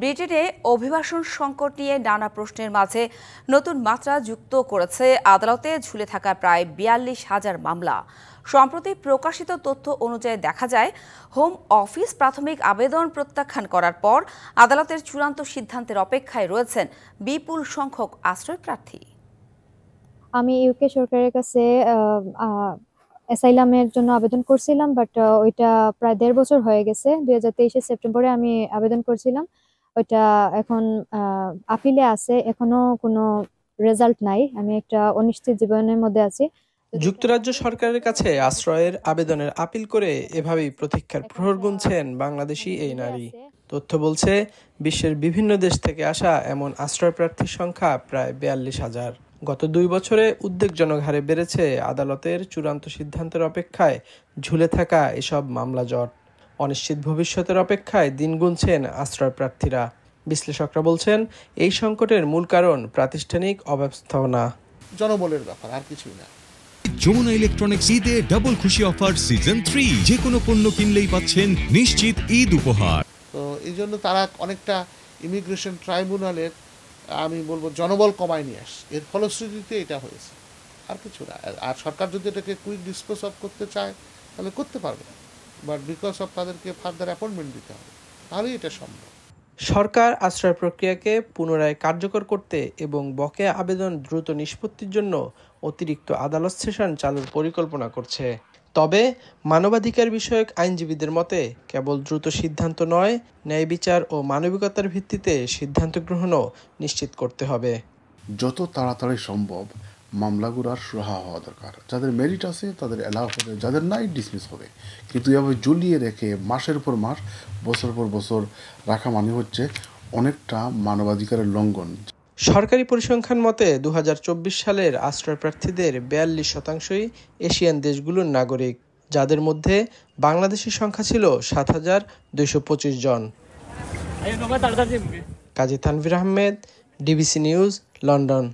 ব্রিটেনে অভিবাসন সংকট নিয়ে নানা প্রশ্নের মাঝে নতুন মাত্রা যুক্ত করেছে আদালতে ঝুলে থাকা প্রায় ৪২,০০০ মামলা। সম্প্রতি প্রকাশিত তথ্য অনুযায়ী দেখা যায়, হোম অফিস প্রাথমিক আবেদন প্রত্যাখ্যান করার পর আদালতের চূড়ান্ত সিদ্ধান্তের অপেক্ষায় রয়েছেন বিপুল সংখ্যক আশ্রয় প্রার্থী। আমি ইউকে সরকারের কাছে অ্যাসাইলামের জন্য আবেদন করছিলাম, বাট ওইটা প্রায় ১.৫ বছর হয়ে গেছে। ২০২৩ সেপ্টেম্বরে আমি আবেদন করছিলাম। ওইটা এখন আপিলে আছে, এখনো কোনো রেজাল্ট নাই। আমি একটা অনিশ্চিত জীবনের মধ্যে আছি। যুক্তরাজ্য সরকারের কাছে আশ্রয়ের আবেদনের আপিল করে এভাবেই প্রতীক্ষার প্রহর গুনছেন বাংলাদেশি এই নারী। তথ্য বলছে, বিশ্বের বিভিন্ন দেশ থেকে আসা এমন আশ্রয় প্রার্থীর সংখ্যা প্রায় ৪২,০০০। গত ২ বছরে উদ্বেগজনক হারে বেড়েছে আদালতের চূড়ান্ত সিদ্ধান্তের অপেক্ষায় ঝুলে থাকা এসব মামলা জট। অনিশ্চিত ভবিষ্যতের অপেক্ষায় দিন গুনছেন আশ্রয় প্রার্থীরা। বিশ্লেষকরা বলছেন, এই সংকটের মূল কারণ প্রাতিষ্ঠানিক অব্যবস্থাপনা। জনবলের ব্যাপার, আর কিছুই না। যমুনা ইলেকট্রনিক্স ঈদে ডাবল খুশি অফার সিজন 3, যে কোনো পণ্য কিনলেই পাচ্ছেন নিশ্চিত ঈদ উপহার। তো এই জন্য তারা অনেকটা ইমিগ্রেশন ট্রাইব্যুনালের আমি বলবো জনবল কমায় নিয়ে আসে, এর ফলশ্রুতিতে এটা হয়েছে, আর কিছু না। আর সরকার যদি এটাকে কুইক ডিসপোজ অফ করতে চায় তাহলে করতে পারবে, বাট বিকজ অফ তাদেরকে ফার্দার অ্যাপয়েন্টমেন্ট দিতে হবে, তাহলেই এটা সম্ভব। সরকার আশ্রয় প্রক্রিয়াকে পুনরায় কার্যকর করতে এবং বকেয়া আবেদন দ্রুত নিষ্পত্তির জন্য অতিরিক্ত আদালত সেশন চালুর পরিকল্পনা করছে। তবে মানবাধিকার বিষয়ক আইনজীবীদের মতে, কেবল দ্রুত সিদ্ধান্ত নয়, ন্যায় বিচার ও মানবিকতার ভিত্তিতে সিদ্ধান্ত গ্রহণও নিশ্চিত করতে হবে। যত তাড়াতাড়ি সম্ভব মামলাগুলো আর সুরাহা হওয়া দরকার। যাদের মেরিট আছে তাদের অ্যালাউ হবে, যাদের নাই ডিসমিস হবে। কিন্তু এভাবে ঝুলিয়ে রেখে মাসের পর মাস, বছর পর বছর রাখা মানে হচ্ছে অনেকটা মানবাধিকারের লঙ্ঘন। সরকারি পরিসংখ্যান মতে ২০২৪ সালের আশ্রয় প্রার্থীদের ৪২% এশিয়ান দেশগুলোর নাগরিক, যাদের মধ্যে বাংলাদেশের সংখ্যা ছিল ৭,২২৫ জন। Kazi Tanvir Ahmed, DBC news, London.